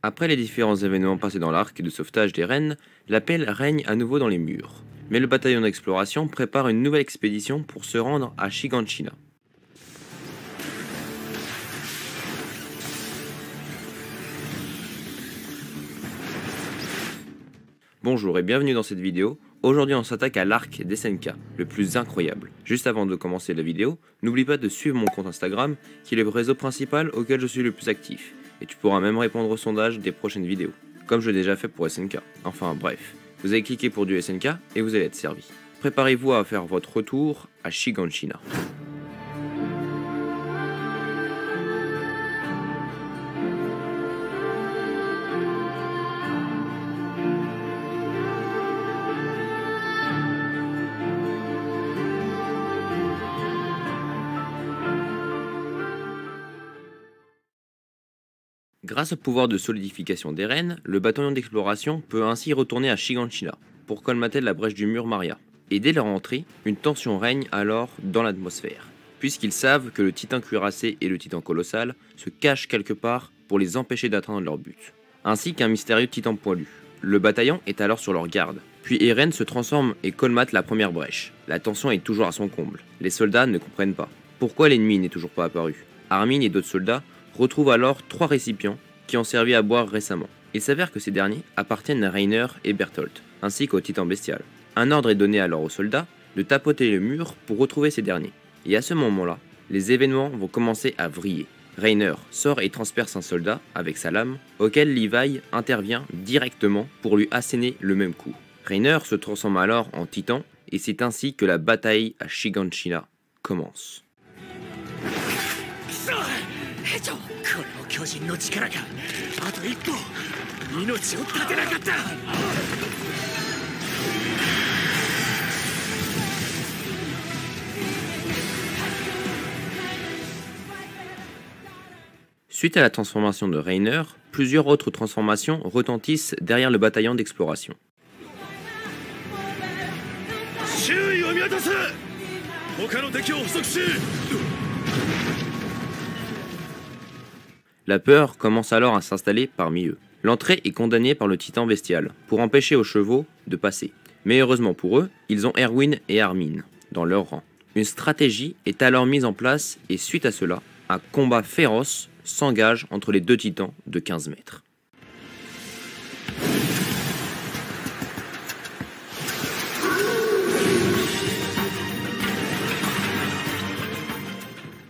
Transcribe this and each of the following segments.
Après les différents événements passés dans l'arc de sauvetage des reines, la paix règne à nouveau dans les murs. Mais le bataillon d'exploration prépare une nouvelle expédition pour se rendre à Shiganshina. Bonjour et bienvenue dans cette vidéo. Aujourd'hui on s'attaque à l'arc d'SNK, le plus incroyable. Juste avant de commencer la vidéo, n'oublie pas de suivre mon compte Instagram, qui est le réseau principal auquel je suis le plus actif. Et tu pourras même répondre au sondage des prochaines vidéos, comme je l'ai déjà fait pour SNK. Enfin bref, vous allez cliquer pour du SNK et vous allez être servi. Préparez-vous à faire votre retour à Shiganshina. Grâce au pouvoir de solidification des reines, le bataillon d'exploration peut ainsi retourner à Shiganshina pour colmater la brèche du mur Maria. Et dès leur entrée, une tension règne alors dans l'atmosphère, puisqu'ils savent que le titan cuirassé et le titan colossal se cachent quelque part pour les empêcher d'atteindre leur but, ainsi qu'un mystérieux titan poilu. Le bataillon est alors sur leur garde, puis Eren se transforme et colmate la première brèche. La tension est toujours à son comble. Les soldats ne comprennent pas. Pourquoi l'ennemi n'est toujours pas apparu? Armin et d'autres soldats retrouvent alors 3 récipients qui ont servi à boire récemment. Il s'avère que ces derniers appartiennent à Reiner et Bertholdt, ainsi qu'au titan bestial. Un ordre est donné alors aux soldats de tapoter le mur pour retrouver ces derniers. Et à ce moment-là, les événements vont commencer à vriller. Reiner sort et transperce un soldat avec sa lame, auquel Levi intervient directement pour lui asséner le même coup. Reiner se transforme alors en titan, et c'est ainsi que la bataille à Shiganshina commence. Suite à la transformation de Reiner, plusieurs autres transformations retentissent derrière le bataillon d'exploration. La peur commence alors à s'installer parmi eux. L'entrée est condamnée par le titan bestial pour empêcher aux chevaux de passer. Mais heureusement pour eux, ils ont Erwin et Armin dans leur rang. Une stratégie est alors mise en place et suite à cela, un combat féroce s'engage entre les deux titans de 15 mètres.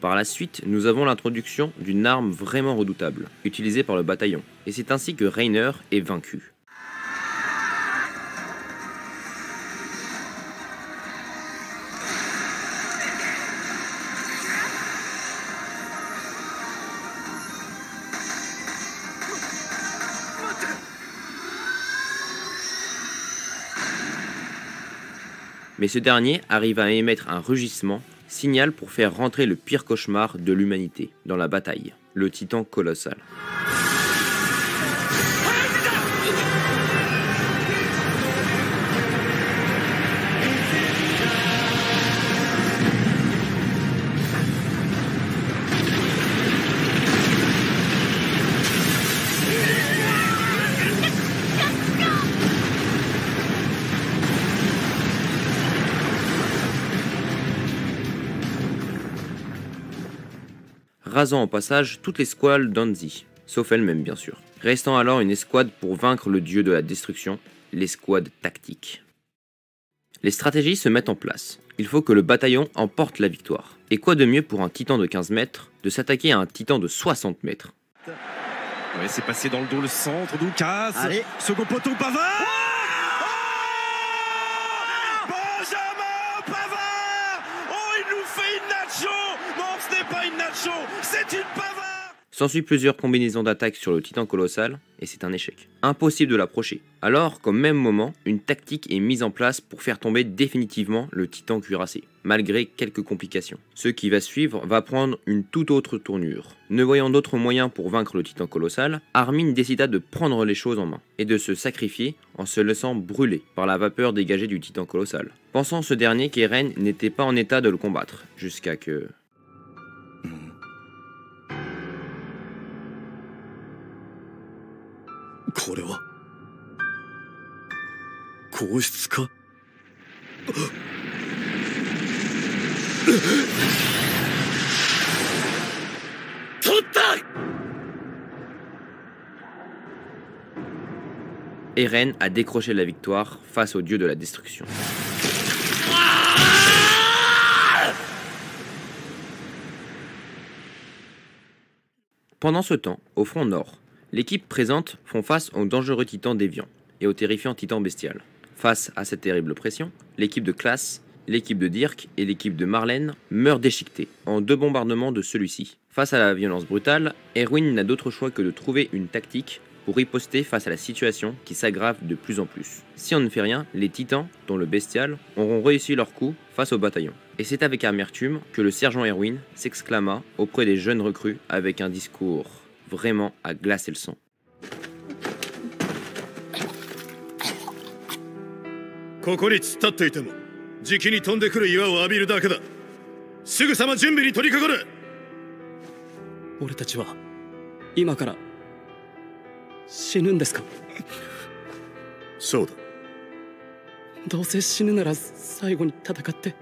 Par la suite, nous avons l'introduction d'une arme vraiment redoutable, utilisée par le bataillon, et c'est ainsi que Reiner est vaincu. Mais ce dernier arrive à émettre un rugissement, signal pour faire rentrer le pire cauchemar de l'humanité dans la bataille, le titan colossal. Rasant au passage toutes les squales d'Anzi, sauf elle-même bien sûr. Restant alors une escouade pour vaincre le dieu de la destruction, l'escouade tactique. Les stratégies se mettent en place. Il faut que le bataillon emporte la victoire. Et quoi de mieux pour un titan de 15 mètres de s'attaquer à un titan de 60 mètres? Ouais, c'est passé dans le dos, le centre, Doukas. Allez. Second poteau, Pavard. Benjamin Pavard. Oh, il nous fait une nacho. Non, ce n'est pas une nacho, c'est une Pavard. S'ensuit plusieurs combinaisons d'attaques sur le titan colossal, et c'est un échec. Impossible de l'approcher. Alors qu'au même moment, une tactique est mise en place pour faire tomber définitivement le titan cuirassé, malgré quelques complications. Ce qui va suivre va prendre une toute autre tournure. Ne voyant d'autres moyens pour vaincre le titan colossal, Armin décida de prendre les choses en main, et de se sacrifier en se laissant brûler par la vapeur dégagée du titan colossal. Pensant ce dernier qu'Eren n'était pas en état de le combattre, jusqu'à que... これは硬質か。取った。 Eren a décroché la victoire face au dieu de la destruction. Pendant ce temps, au front nord, l'équipe présente font face au dangereux titan déviant et au terrifiant titan bestial. Face à cette terrible pression, l'équipe de Class, l'équipe de Dirk et l'équipe de Marlène meurent déchiquetées en 2 bombardements de celui-ci. Face à la violence brutale, Erwin n'a d'autre choix que de trouver une tactique pour riposter face à la situation qui s'aggrave de plus en plus. Si on ne fait rien, les titans, dont le bestial, auront réussi leur coup face au bataillon. Et c'est avec amertume que le sergent Erwin s'exclama auprès des jeunes recrues avec un discours vraiment à glacer le sang. ここに突っ立っていても、じきに飛んでくる岩を浴びるだけだ。すぐさま準備に取り掛かる。俺たちは今から死ぬんですか。そうだ。どうせ死ぬなら最後に戦って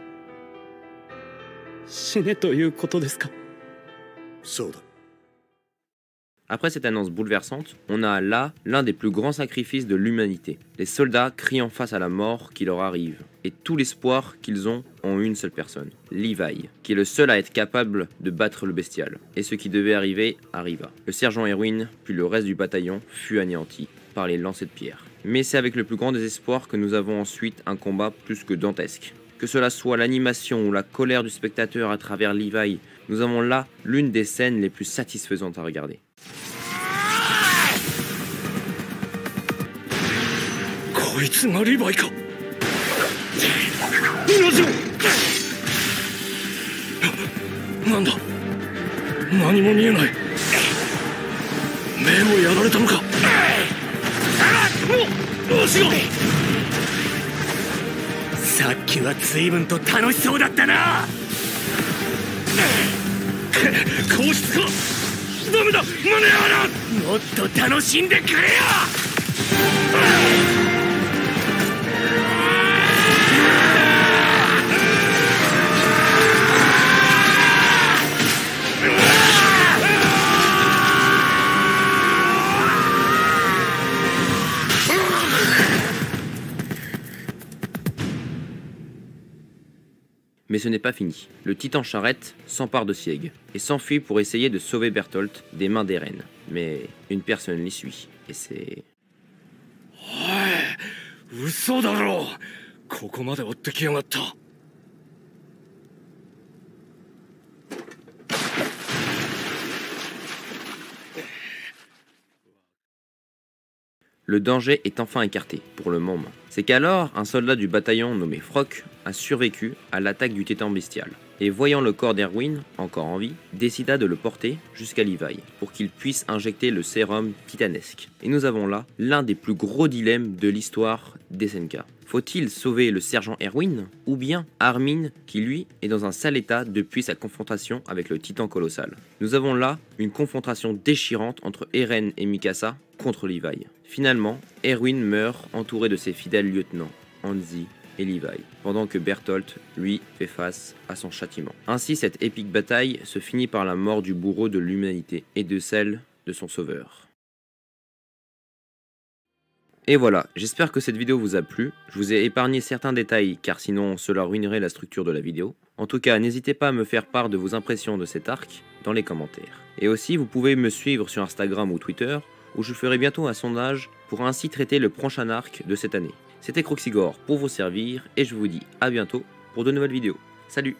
死ねということですか。そうだ。 Après cette annonce bouleversante, on a là l'un des plus grands sacrifices de l'humanité. Les soldats criant face à la mort qui leur arrive, et tout l'espoir qu'ils ont en une seule personne, Levi, qui est le seul à être capable de battre le bestial. Et ce qui devait arriver, arriva. Le sergent Erwin, puis le reste du bataillon, fut anéanti par les lancers de pierre. Mais c'est avec le plus grand désespoir que nous avons ensuite un combat plus que dantesque. Que cela soit l'animation ou la colère du spectateur à travers Levi, nous avons là l'une des scènes les plus satisfaisantes à regarder. こいつがリヴァイか。なんだ、何も見えない。目をやられたのか。足が。さっきは随分と楽しそうだったな。硬質か。ダメだ、間に合わない。もっと楽しんでくれよ。Mais ce n'est pas fini. Le titan charrette s'empare de Sieg et s'enfuit pour essayer de sauver Bertolt des mains d'Eren. Mais une personne l'y suit, et c'est... おい、嘘だろ。ここまで追ってきやがった。 Le danger est enfin écarté, pour le moment. C'est qu'alors, un soldat du bataillon nommé Frock a survécu à l'attaque du titan bestial. Et voyant le corps d'Erwin, encore en vie, décida de le porter jusqu'à Levi, pour qu'il puisse injecter le sérum titanesque. Et nous avons là l'un des plus gros dilemmes de l'histoire d'SNK. Faut-il sauver le sergent Erwin, ou bien Armin, qui lui est dans un sale état depuis sa confrontation avec le titan colossal. Nous avons là une confrontation déchirante entre Eren et Mikasa contre Levi. Finalement, Erwin meurt entouré de ses fidèles lieutenants, Hanzi et Levi, pendant que Bertolt, lui, fait face à son châtiment. Ainsi, cette épique bataille se finit par la mort du bourreau de l'humanité et de celle de son sauveur. Et voilà, j'espère que cette vidéo vous a plu. Je vous ai épargné certains détails car sinon cela ruinerait la structure de la vidéo. En tout cas, n'hésitez pas à me faire part de vos impressions de cet arc dans les commentaires. Et aussi, vous pouvez me suivre sur Instagram ou Twitter où je ferai bientôt un sondage pour ainsi traiter le prochain arc de cette année. C'était Croxigore pour vous servir et je vous dis à bientôt pour de nouvelles vidéos. Salut!